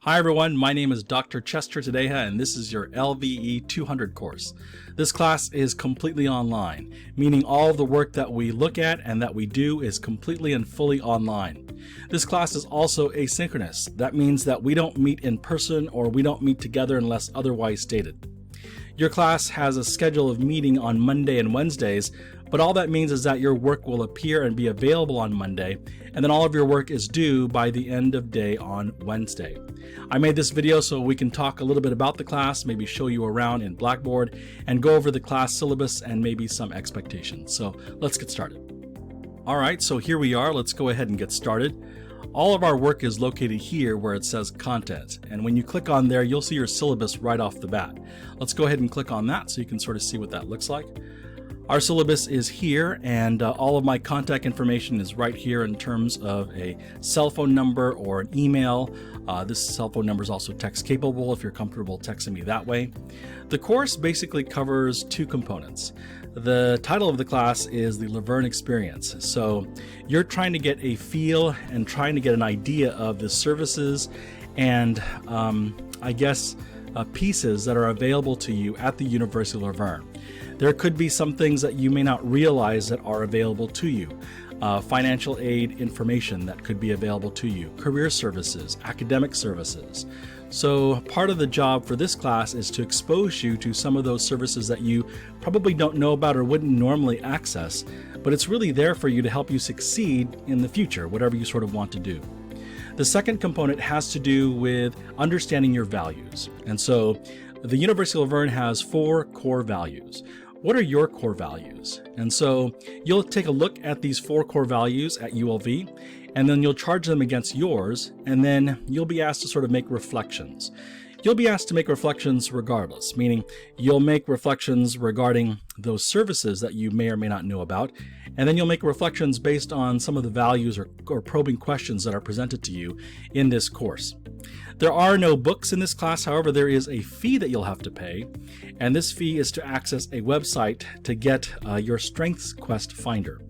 Hi everyone, my name is Dr. Chester Tadeja and this is your LVE200 course. This class is completely online, meaning all of the work that we look at and that we do is completely and fully online. This class is also asynchronous. That means that we don't meet in person or we don't meet together unless otherwise stated. Your class has a schedule of meeting on Monday and Wednesdays, but all that means is that your work will appear and be available on Monday, and then all of your work is due by the end of day on Wednesday. I made this video so we can talk a little bit about the class, maybe show you around in Blackboard, and go over the class syllabus and maybe some expectations. So let's get started. All right, so here we are. Let's go ahead and get started. All of our work is located here where it says content, and when you click on there, you'll see your syllabus right off the bat. Let's go ahead and click on that so you can sort of see what that looks like. Our syllabus is here, and all of my contact information is right here in terms of a cell phone number or an email. This cell phone number is also text capable if you're comfortable texting me that way. The course basically covers two components. The title of the class is the Laverne Experience. So you're trying to get a feel and trying to get an idea of the services and pieces that are available to you at the University of Laverne. There could be some things that you may not realize that are available to you. Financial aid information that could be available to you, career services, academic services. So part of the job for this class is to expose you to some of those services that you probably don't know about or wouldn't normally access, but it's really there for you to help you succeed in the future, whatever you sort of want to do. The second component has to do with understanding your values. And so the University of Laverne has 4 core values. What are your core values? And so you'll take a look at these 4 core values at ULV, and then you'll charge them against yours, and then you'll be asked to sort of make reflections. You'll be asked to make reflections regardless, meaning you'll make reflections regarding those services that you may or may not know about, and then you'll make reflections based on some of the values or probing questions that are presented to you in this course. There are no books in this class, however, there is a fee that you'll have to pay, and this fee is to access a website to get your Strengths Quest Finder.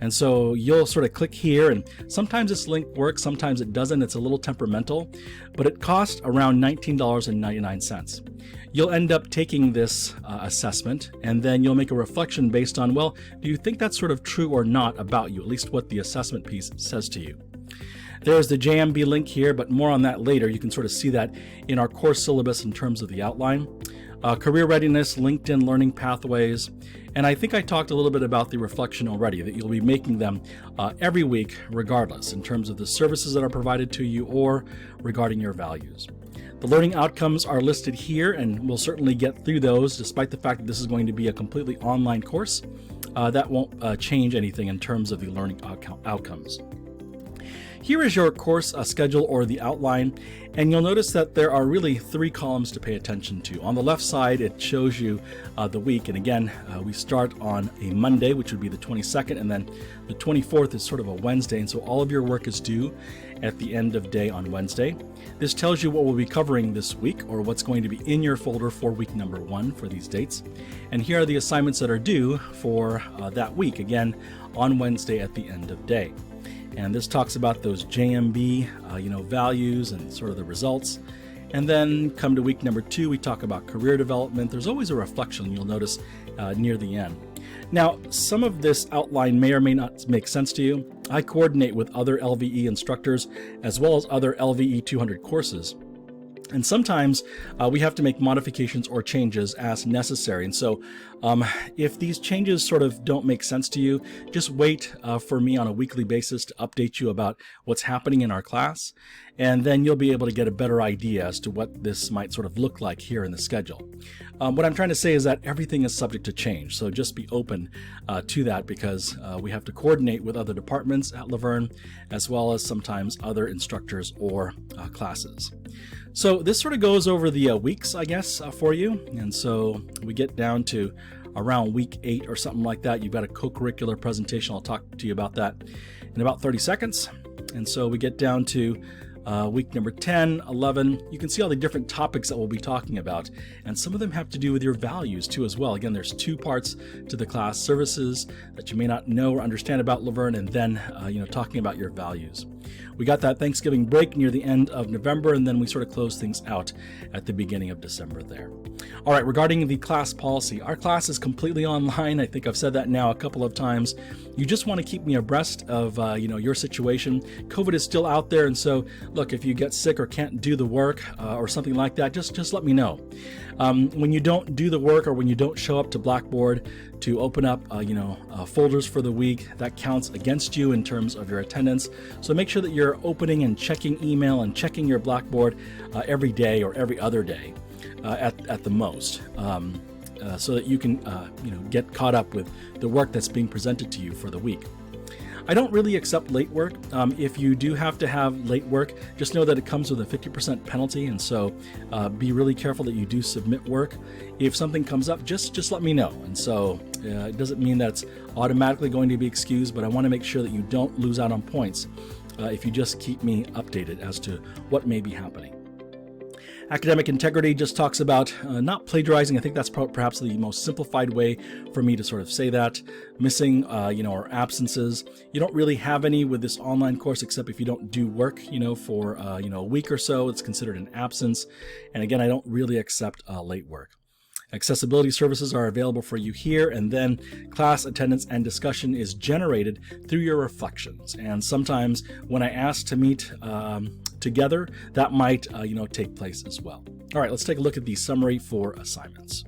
And so you'll sort of click here, and sometimes this link works, sometimes it doesn't. It's a little temperamental, but it costs around $19.99. You'll end up taking this assessment, and then you'll make a reflection based on, well, do you think that's sort of true or not about you, at least what the assessment piece says to you. There's the JMB link here, but more on that later. You can sort of see that in our course syllabus in terms of the outline. Career readiness, LinkedIn learning pathways, and I think I talked a little bit about the reflection already, that you'll be making them every week regardless in terms of the services that are provided to you or regarding your values. The learning outcomes are listed here, and we'll certainly get through those despite the fact that this is going to be a completely online course. That won't change anything in terms of the learning outcomes. Here is your course schedule or the outline, and you'll notice that there are really 3 columns to pay attention to. On the left side, it shows you the week, and again, we start on a Monday, which would be the 22nd, and then the 24th is sort of a Wednesday, and so all of your work is due at the end of day on Wednesday. This tells you what we'll be covering this week, or what's going to be in your folder for week number 1 for these dates. And here are the assignments that are due for that week, again, on Wednesday at the end of day. And this talks about those JMB, values and sort of the results. And then come to week number 2, we talk about career development. There's always a reflection you'll notice near the end. Now, some of this outline may or may not make sense to you. I coordinate with other LVE instructors as well as other LVE200 courses. And sometimes we have to make modifications or changes as necessary. And so if these changes sort of don't make sense to you, just wait for me on a weekly basis to update you about what's happening in our class. And then you'll be able to get a better idea as to what this might sort of look like here in the schedule. What I'm trying to say is that everything is subject to change. So just be open to that, because we have to coordinate with other departments at Laverne, as well as sometimes other instructors or classes. So this sort of goes over the weeks, I guess, for you. And so we get down to around week 8 or something like that. You've got a co-curricular presentation. I'll talk to you about that in about 30 seconds. And so we get down to week number 10, 11. You can see all the different topics that we'll be talking about, and some of them have to do with your values too as well. Again, there's 2 parts to the class: services that you may not know or understand about Laverne, and then talking about your values. We got that Thanksgiving break near the end of November, and then we sort of closed things out at the beginning of December there. All right, regarding the class policy, our class is completely online. I think I've said that now a couple of times. You just want to keep me abreast of your situation. COVID is still out there, and so look, if you get sick or can't do the work or something like that, just let me know. When you don't do the work or when you don't show up to Blackboard to open up folders for the week, that counts against you in terms of your attendance. So make sure that you're opening and checking email and checking your Blackboard every day or every other day at the most, so that you can get caught up with the work that's being presented to you for the week. I don't really accept late work. If you do have to have late work, just know that it comes with a 50% penalty, and so be really careful that you do submit work. If something comes up, just let me know. And so it doesn't mean that's automatically going to be excused, but I want to make sure that you don't lose out on points if you just keep me updated as to what may be happening. Academic integrity just talks about not plagiarizing. I think that's perhaps the most simplified way for me to sort of say that. Missing, or absences. You don't really have any with this online course, except if you don't do work, for a week or so, it's considered an absence. And again, I don't really accept late work. Accessibility services are available for you here, and then class attendance and discussion is generated through your reflections. And sometimes when I ask to meet together, that might take place as well. All right, let's take a look at the summary for assignments.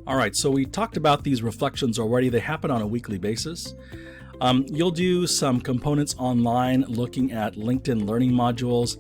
All right, so we talked about these reflections already. They happen on a weekly basis. You'll do some components online looking at LinkedIn learning modules,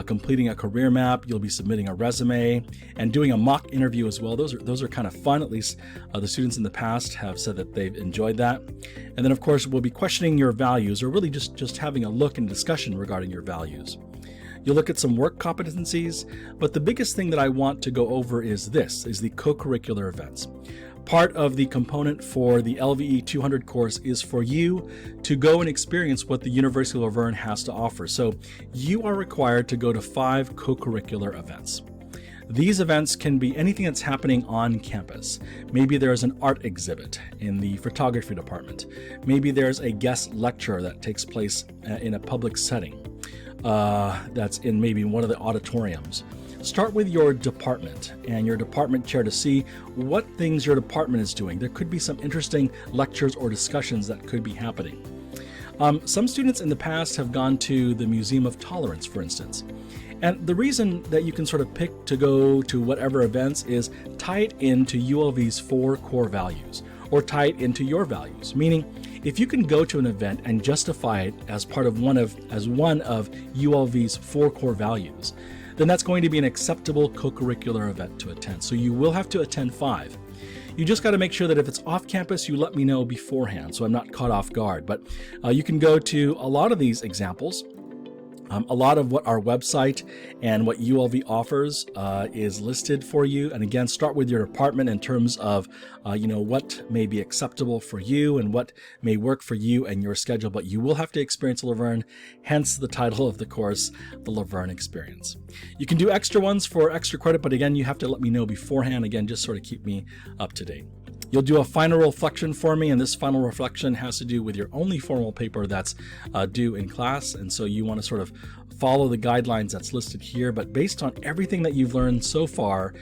completing a career map. You'll be submitting a resume and doing a mock interview as well. Those are kind of fun. At least the students in the past have said that they've enjoyed that. And then, of course, we'll be questioning your values, or really just having a look and discussion regarding your values. You'll look at some work competencies, but the biggest thing that I want to go over is the co-curricular events. Part of the component for the LVE 200 course is for you to go and experience what the University of La Verne has to offer. So you are required to go to 5 co-curricular events. These events can be anything that's happening on campus. Maybe there's an art exhibit in the photography department. Maybe there's a guest lecture that takes place in a public setting that's in maybe one of the auditoriums. Start with your department and your department chair to see what things your department is doing. There could be some interesting lectures or discussions that could be happening. Some students in the past have gone to the Museum of Tolerance, for instance. And the reason that you can sort of pick to go to whatever events is tie it into ULV's 4 core values, or tie it into your values. Meaning, if you can go to an event and justify it as one of ULV's 4 core values, then that's going to be an acceptable co-curricular event to attend. So you will have to attend 5. You just got to make sure that if it's off campus, you let me know beforehand so I'm not caught off guard. But you can go to a lot of these examples. A lot of what our website and what ULV offers is listed for you. And again, start with your department in terms of, what may be acceptable for you and what may work for you and your schedule. But you will have to experience La Verne, hence the title of the course, the La Verne Experience. You can do extra ones for extra credit, but again, you have to let me know beforehand. Again, just sort of keep me up to date. You'll do a final reflection for me, and this final reflection has to do with your only formal paper that's due in class, and so you want to sort of follow the guidelines that's listed here, but based on everything that you've learned so far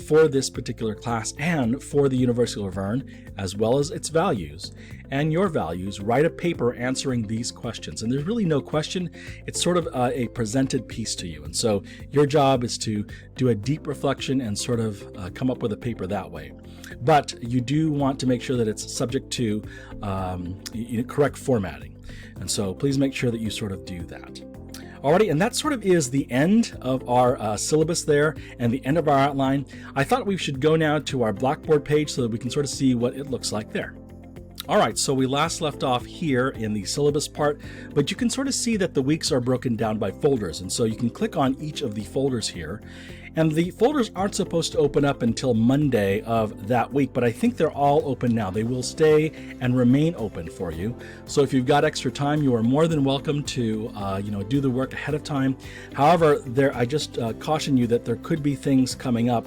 for this particular class and for the University of La Verne, as well as its values and your values, write a paper answering these questions. And there's really no question, it's sort of a presented piece to you. And so your job is to do a deep reflection and sort of come up with a paper that way. But you do want to make sure that it's subject to correct formatting. And so please make sure that you sort of do that. Alrighty, and that sort of is the end of our syllabus there and the end of our outline. I thought we should go now to our Blackboard page so that we can sort of see what it looks like there. All right, so we last left off here in the syllabus part, but you can sort of see that the weeks are broken down by folders. And so you can click on each of the folders here. And the folders aren't supposed to open up until Monday of that week, but I think they're all open now. They will stay and remain open for you. So if you've got extra time, you are more than welcome to do the work ahead of time. However, I just caution you that there could be things coming up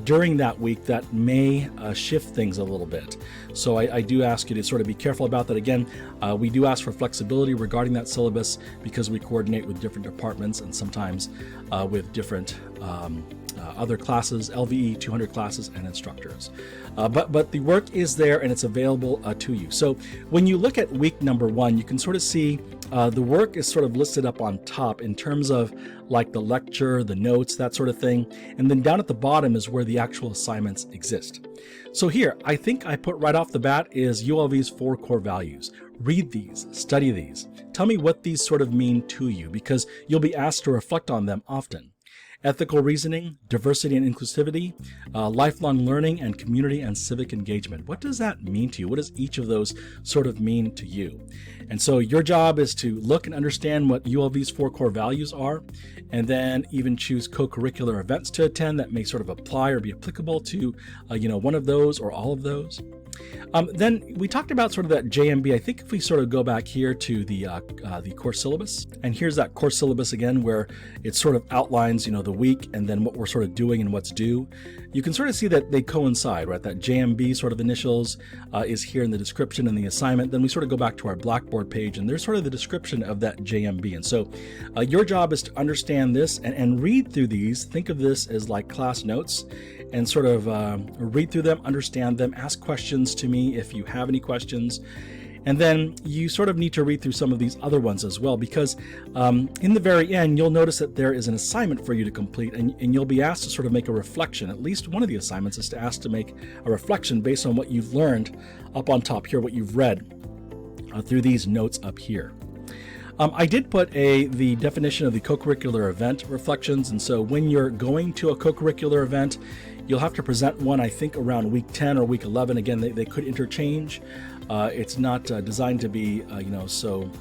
during that week that may shift things a little bit. So I do ask you to sort of be careful about that. Again, we do ask for flexibility regarding that syllabus because we coordinate with different departments and sometimes with different other classes, LVE200 classes and instructors. But the work is there and it's available to you. So when you look at week number 1, you can sort of see the work is sort of listed up on top in terms of like the lecture, the notes, that sort of thing. And then down at the bottom is where the actual assignments exist. So here, I think I put right off the bat is ULV's 4 core values. Read these, study these. Tell me what these sort of mean to you because you'll be asked to reflect on them often. Ethical reasoning, diversity and inclusivity, lifelong learning, and community and civic engagement. What does that mean to you? What does each of those sort of mean to you? And so your job is to look and understand what ULV's 4 core values are, and then even choose co-curricular events to attend that may sort of apply or be applicable to one of those or all of those. Then we talked about sort of that JMB. I think if we sort of go back here to the course syllabus, and here's that course syllabus again, where it sort of outlines, the week and then what we're sort of doing and what's due. You can sort of see that they coincide, right? That JMB sort of initials is here in the description and the assignment. Then we sort of go back to our Blackboard page and there's sort of the description of that JMB. And so your job is to understand this and read through these. Think of this as like class notes and sort of read through them, understand them, ask questions to me if you have any questions. And then you sort of need to read through some of these other ones as well, because in the very end, you'll notice that there is an assignment for you to complete, and you'll be asked to sort of make a reflection. At least one of the assignments is to ask to make a reflection based on what you've learned up on top here, what you've read through these notes up here. I did put the definition of the co-curricular event reflections, and so when you're going to a co-curricular event, you'll have to present one, I think, around week 10 or week 11. Again, they could interchange. It's not designed to be, so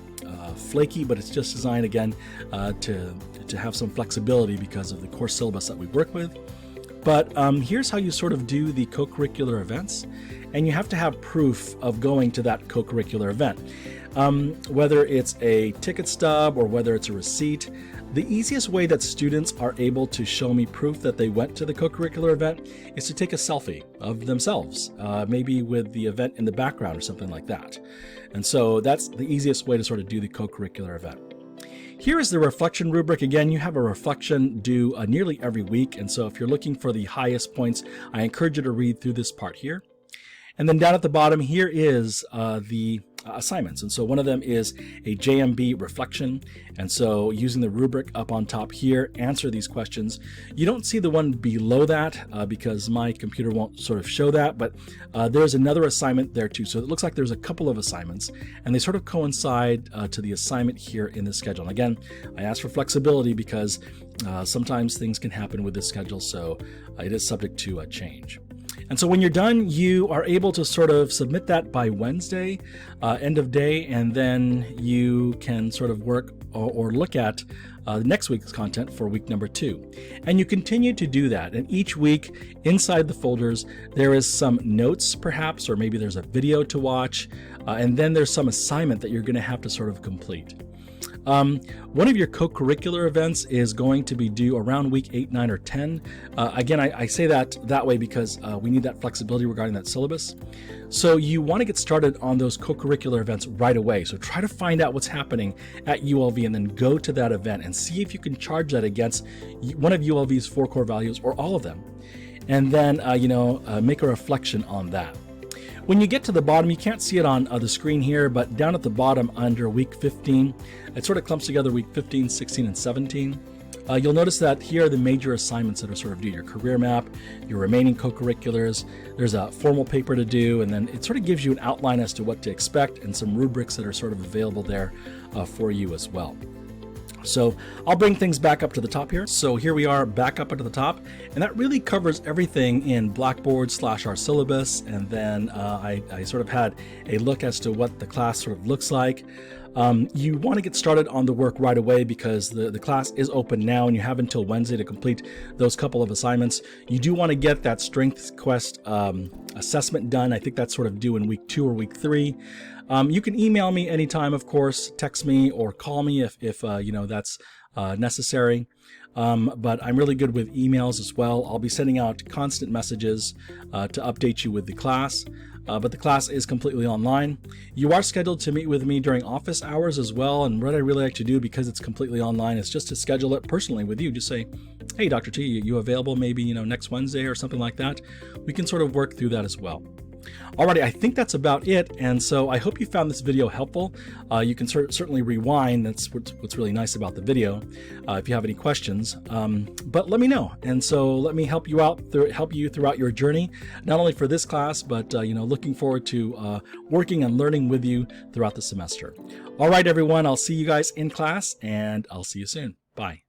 flaky, but it's just designed, again, to have some flexibility because of the course syllabus that we work with. But here's how you sort of do the co-curricular events, and you have to have proof of going to that co-curricular event. Whether it's a ticket stub or whether it's a receipt, the easiest way that students are able to show me proof that they went to the co-curricular event is to take a selfie of themselves, maybe with the event in the background or something like that. And so that's the easiest way to sort of do the co-curricular event. Here is the reflection rubric. Again, you have a reflection due nearly every week. And so if you're looking for the highest points, I encourage you to read through this part here. And then down at the bottom here is the assignments. And so one of them is a JMB reflection. And so using the rubric up on top here, answer these questions. You don't see the one below that because my computer won't sort of show that, but there's another assignment there too. So it looks like there's a couple of assignments and they sort of coincide to the assignment here in the schedule. And again, I ask for flexibility because sometimes things can happen with this schedule, so it is subject to change. And so when you're done, you are able to sort of submit that by Wednesday, end of day, and then you can sort of work or look at next week's content for week number 2. And you continue to do that. And each week inside the folders, there is some notes perhaps, or maybe there's a video to watch, and then there's some assignment that you're going to have to sort of complete. One of your co-curricular events is going to be due around week 8, 9, or 10. Again, I say that way because we need that flexibility regarding that syllabus. So you want to get started on those co-curricular events right away. So try to find out what's happening at ULV and then go to that event and see if you can charge that against one of ULV's 4 core values or all of them. And then, make a reflection on that. When you get to the bottom, you can't see it on the screen here, but down at the bottom under week 15, it sort of clumps together week 15, 16, and 17. You'll notice that here are the major assignments that are sort of due: your career map, your remaining co-curriculars. There's a formal paper to do, and then it sort of gives you an outline as to what to expect and some rubrics that are sort of available there for you as well. So I'll bring things back up to the top here. So here we are back up at the top, and that really covers everything in Blackboard / our syllabus. And then I sort of had a look as to what the class sort of looks like. You want to get started on the work right away because the class is open now and you have until Wednesday to complete those couple of assignments. You do want to get that Strengths Quest assessment done. I think that's sort of due in week 2 or week 3. You can email me anytime, of course, text me or call me if that's necessary. But I'm really good with emails as well. I'll be sending out constant messages to update you with the class. But the class is completely online. You are scheduled to meet with me during office hours as well. And what I really like to do, because it's completely online, is just to schedule it personally with you. Just say, hey, Dr. T, you available maybe next Wednesday or something like that? We can sort of work through that as well. Alrighty, I think that's about it, and so I hope you found this video helpful. You can certainly rewind. That's what's really nice about the video if you have any questions. But let me know, and so let me help you out, help you throughout your journey, not only for this class, but looking forward to working and learning with you throughout the semester. All right, everyone, I'll see you guys in class, and I'll see you soon. Bye.